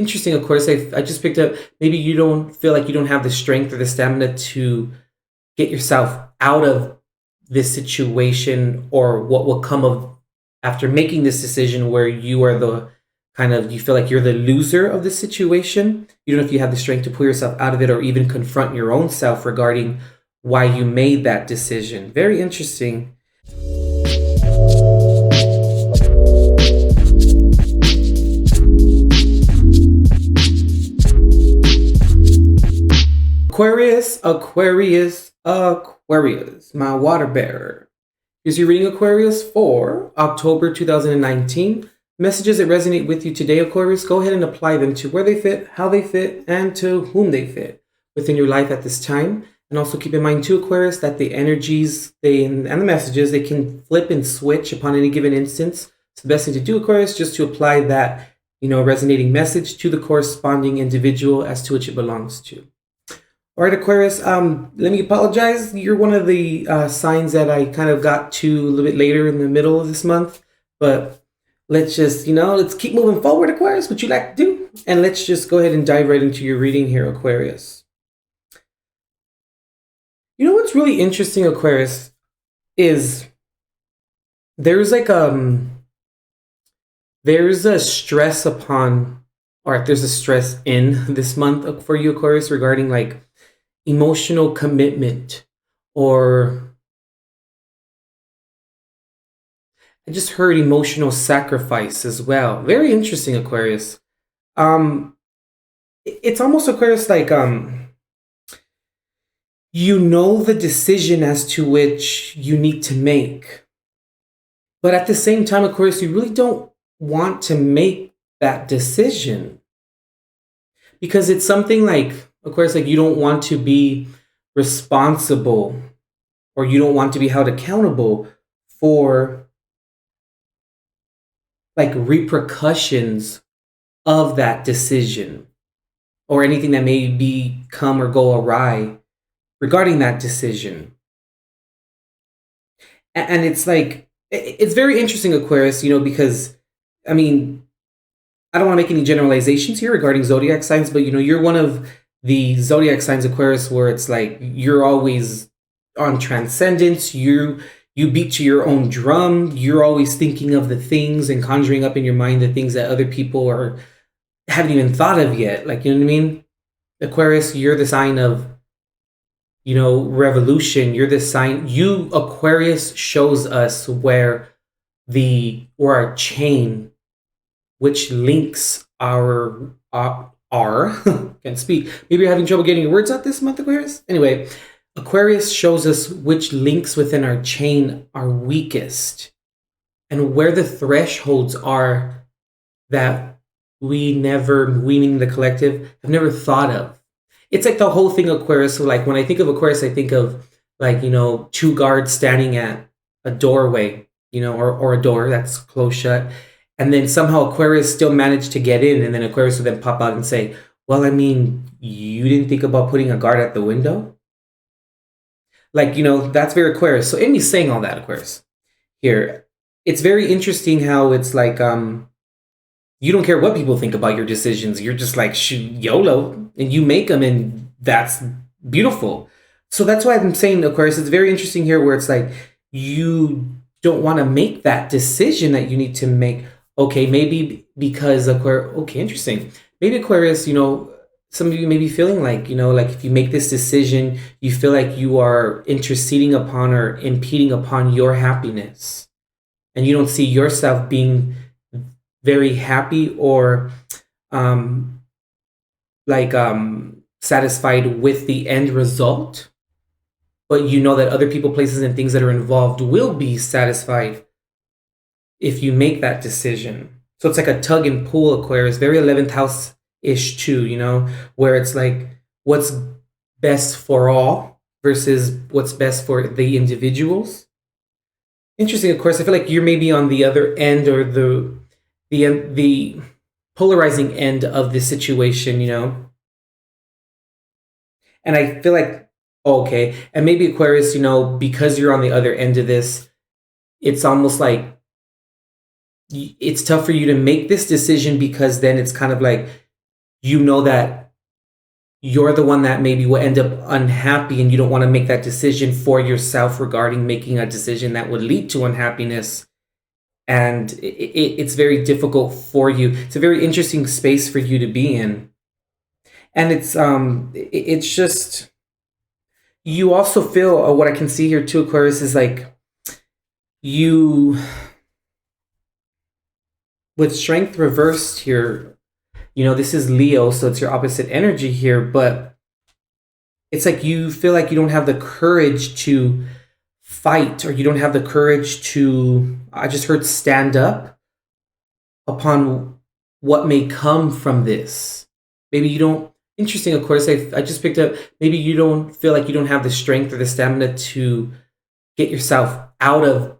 Interesting, of course. I just picked up, maybe you don't feel like you don't have the strength or the stamina to get yourself out of this situation, or what will come of after making this decision where you are the kind of, you feel like you're the loser of the situation. You don't know if you have the strength to pull yourself out of it or even confront your own self regarding why you made that decision. Very interesting. Aquarius, my water bearer. Here's your reading, Aquarius, for October 2019. Messages that resonate with you today, Aquarius, go ahead and apply them to where they fit, how they fit, and to whom they fit within your life at this time. And also keep in mind, too, Aquarius, that the energies and the messages, they can flip and switch upon any given instance. So the best thing to do, Aquarius, just to apply that, resonating message to the corresponding individual as to which it belongs to. All right, Aquarius, let me apologize. You're one of the signs that I kind of got to a little bit later in the middle of this month. But let's just, let's keep moving forward, Aquarius, what you like to do. And let's just go ahead and dive right into your reading here, Aquarius. You know what's really interesting, Aquarius, is there's like there's a stress upon, or there's a stress in this month for you, Aquarius, regarding like emotional commitment, or I just heard emotional sacrifice as well. Very interesting, Aquarius. It's almost, Aquarius, like the decision as to which you need to make, but at the same time, Aquarius, you really don't want to make that decision because it's something like, of course, like you don't want to be responsible, or you don't want to be held accountable for like repercussions of that decision, or anything that may become or go awry regarding that decision. And it's like, it's very interesting, Aquarius, because I mean, I don't want to make any generalizations here regarding zodiac signs, but you're one of the zodiac signs, Aquarius, where it's like you're always on transcendence. You beat to your own drum. You're always thinking of the things and conjuring up in your mind the things that other people haven't even thought of yet. Like, you know what I mean? Aquarius, you're the sign of, revolution. You're the sign. Aquarius, shows us where our chain, which links our can't speak. Maybe you're having trouble getting your words out this month, Aquarius. Anyway, Aquarius shows us which links within our chain are weakest, and where the thresholds are that we, meaning the collective, have never thought of. It's like the whole thing, Aquarius. So like when I think of Aquarius, I think of like, two guards standing at a doorway, or a door that's closed shut. And then somehow Aquarius still managed to get in, and then Aquarius would then pop out and say, well, I mean, you didn't think about putting a guard at the window? Like, that's very Aquarius. So in me saying all that, Aquarius, here, it's very interesting how it's like, you don't care what people think about your decisions. You're just like, shoot, YOLO, and you make them, and that's beautiful. So that's why I'm saying, Aquarius, it's very interesting here where it's like, you don't want to make that decision that you need to make. Okay, maybe because Aquarius, okay, interesting. Maybe Aquarius, some of you may be feeling like, like if you make this decision, you feel like you are interceding upon or impeding upon your happiness. And you don't see yourself being very happy or satisfied with the end result. But you know that other people, places, and things that are involved will be satisfied if you make that decision. So it's like a tug and pull, Aquarius, very 11th house-ish too, where it's like what's best for all versus what's best for the individuals. Interesting, of course. I feel like you're maybe on the other end, or the polarizing end of the situation, And I feel like, okay, and maybe Aquarius, because you're on the other end of this, it's almost like it's tough for you to make this decision, because then it's kind of like you know that you're the one that maybe will end up unhappy, and you don't want to make that decision for yourself regarding making a decision that would lead to unhappiness. And it's very difficult for you. It's a very interesting space for you to be in. And it's just, you also feel, what I can see here too, Aquarius, is like you, with strength reversed here, this is Leo, so it's your opposite energy here, but it's like you feel like you don't have the courage to fight, or you don't have the courage to, I just heard, stand up upon what may come from this. Maybe you don't, interesting, of course, I just picked up, maybe you don't feel like you don't have the strength or the stamina to get yourself out of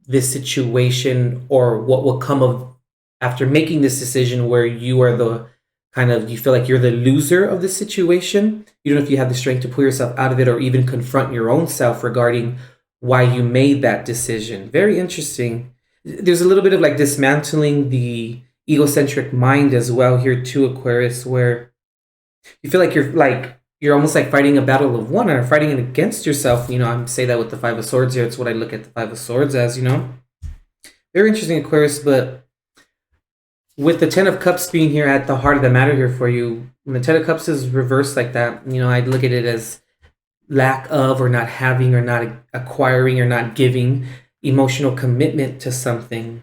this situation, or what will come of after making this decision, where you are the kind of, you feel like you're the loser of the situation. You don't know if you have the strength to pull yourself out of it, or even confront your own self regarding why you made that decision. Very interesting. There's a little bit of like dismantling the egocentric mind as well here too, Aquarius, where you feel like you're almost like fighting a battle of one, or fighting it against yourself. I say that with the Five of Swords here. It's what I look at the Five of Swords as, Very interesting, Aquarius, but with the Ten of Cups being here at the heart of the matter here for you, when the Ten of Cups is reversed like that, I'd look at it as lack of, or not having, or not acquiring, or not giving emotional commitment to something.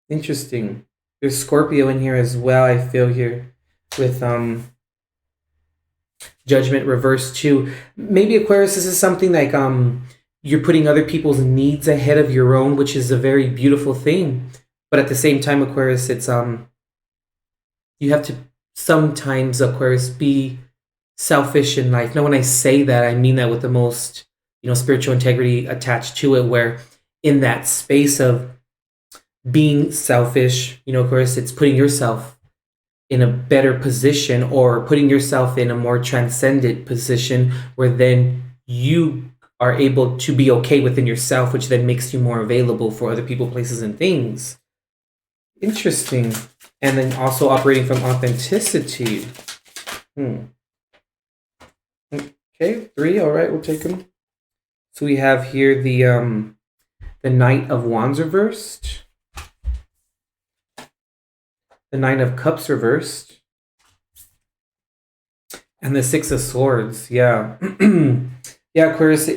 Interesting. There's Scorpio in here as well, I feel here, with Judgment reversed too. Maybe, Aquarius, this is something like you're putting other people's needs ahead of your own, which is a very beautiful thing. But at the same time, Aquarius, it's you have to sometimes, Aquarius, be selfish in life. Now, when I say that, I mean that with the most, spiritual integrity attached to it, where in that space of being selfish, Aquarius, it's putting yourself in a better position, or putting yourself in a more transcendent position, where then you are able to be okay within yourself, which then makes you more available for other people, places, and things. Interesting. And then also operating from authenticity. Okay, 3. All right, we'll take them. So we have here the Knight of Wands reversed, the Nine of Cups reversed, and the Six of Swords. Yeah, yeah, Aquarius.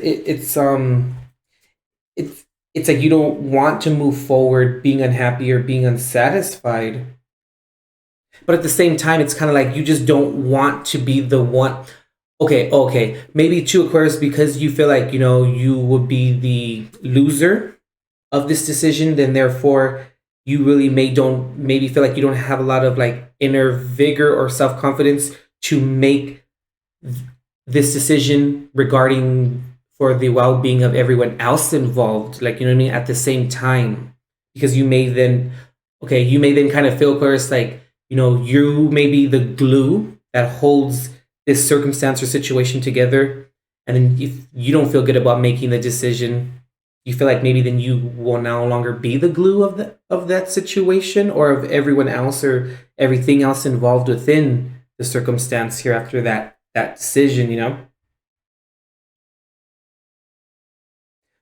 It's like you don't want to move forward being unhappy or being unsatisfied. But at the same time, it's kind of like you just don't want to be the one. Okay. Maybe too, Aquarius, because you feel like, you would be the loser of this decision, then therefore you really maybe feel like you don't have a lot of like inner vigor or self-confidence to make this decision regarding for the well-being of everyone else involved, like, at the same time, because you may then kind of feel, Aquarius, like, you may be the glue that holds this circumstance or situation together, and then if you don't feel good about making the decision, you feel like maybe then you will no longer be the glue of that situation, or of everyone else, or everything else involved within the circumstance here after that decision,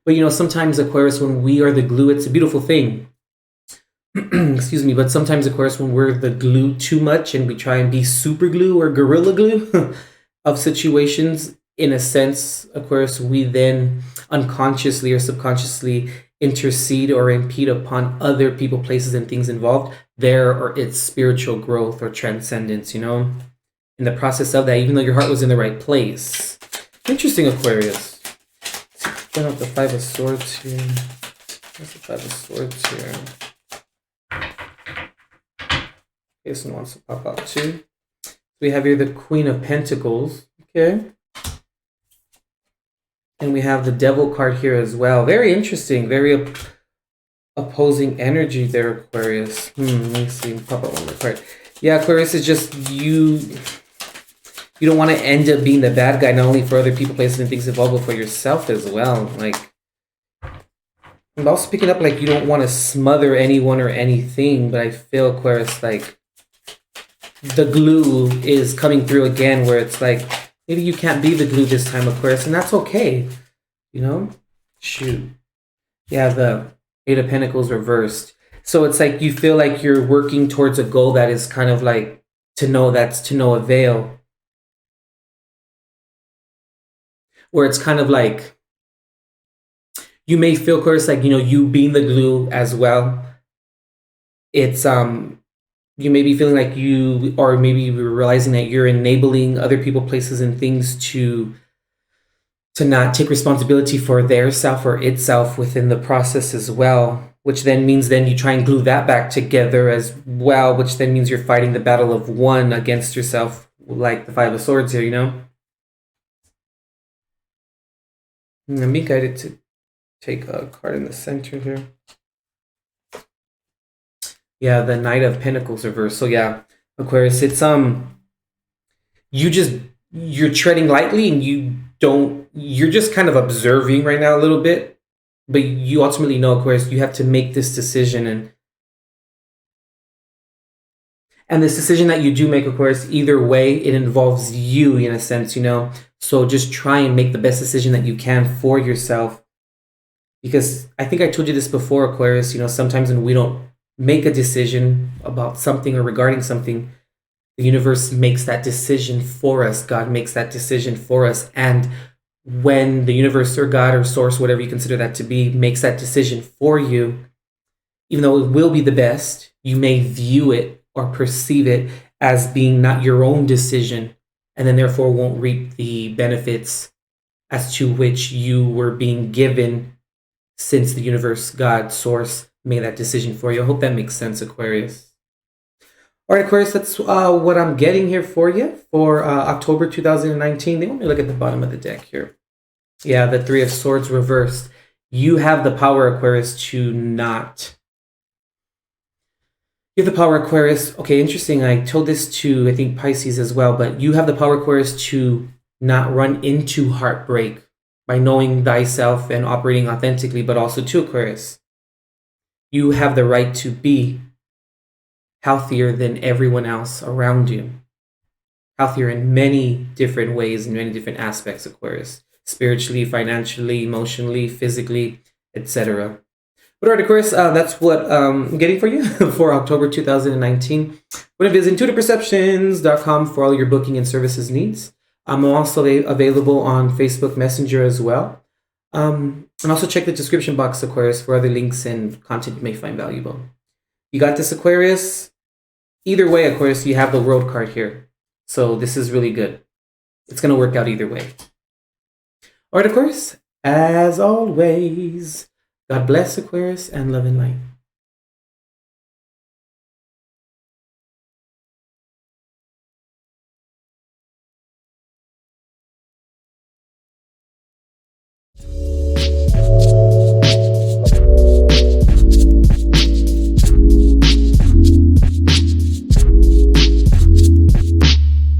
But sometimes, Aquarius, when we are the glue, it's a beautiful thing. Excuse me, but sometimes, Aquarius, when we're the glue too much, and we try and be super glue or gorilla glue of situations, in a sense, Aquarius, we then unconsciously or subconsciously intercede or impede upon other people, places, and things involved there, or its spiritual growth or transcendence, in the process of that, even though your heart was in the right place. Interesting, Aquarius. Turn up the Five of Swords here. Where's the Five of Swords here? This one wants to pop out too. We have here the Queen of Pentacles. Okay. And we have the Devil card here as well. Very interesting. Very opposing energy there, Aquarius. Let me see. Pop out one more card. Yeah, Aquarius, is just you don't want to end up being the bad guy, not only for other people, places, and things involved, but for yourself as well. Like, I'm also picking up like you don't want to smother anyone or anything, but I feel, Aquarius, like the glue is coming through again, where it's like, maybe you can't be the glue this time, Aquarius, and that's okay. You know? Shoot. Yeah, the Eight of Pentacles reversed. So it's like you feel like you're working towards a goal that is kind of like that's to no avail. Where it's kind of like, you may feel, of course, like, you being the glue as well. It's you may be feeling like you, or maybe you're realizing that you're enabling other people, places, and things to not take responsibility for their self or itself within the process as well, which then means then you try and glue that back together as well, which then means you're fighting the battle of one against yourself, like the Five of Swords here, I'm being guided to take a card in the center here. Yeah, the Knight of Pentacles reversed. So yeah, Aquarius, it's you're treading lightly, and you're just kind of observing right now a little bit, but you ultimately know, Aquarius, you have to make this decision, and this decision that you do make, Aquarius, either way, it involves you in a sense, so just try and make the best decision that you can for yourself, because I think I told you this before, Aquarius, sometimes when we don't make a decision about something or regarding something, the universe makes that decision for us. God makes that decision for us. And when the universe or God or source, whatever you consider that to be, makes that decision for you, even though it will be the best, you may view it or perceive it as being not your own decision, and then therefore won't reap the benefits as to which you were being given, since the universe, God, source, made that decision for you. I hope that makes sense, Aquarius. All right, Aquarius, that's what I'm getting here for you for October 2019. Let me look at the bottom of the deck here. Yeah, the Three of Swords reversed. You have the power, Aquarius, to not. You have the power, Aquarius. Okay, interesting. I told this to, I think, Pisces as well, but you have the power, Aquarius, to not run into heartbreak by knowing thyself and operating authentically, but also to, Aquarius, you have the right to be healthier than everyone else around you. Healthier in many different ways, in many different aspects, Aquarius. Spiritually, financially, emotionally, physically, etc. But all right, Aquarius, that's what I'm getting for you for October 2019. Go to visit intuitiveperceptions.com for all your booking and services needs. I'm also available on Facebook Messenger as well. And also check the description box, Aquarius, for other links and content you may find valuable. You got this, Aquarius? Either way, Aquarius, you have the World card here. So this is really good. It's going to work out either way. All right, Aquarius, as always, God bless, Aquarius, and love and light.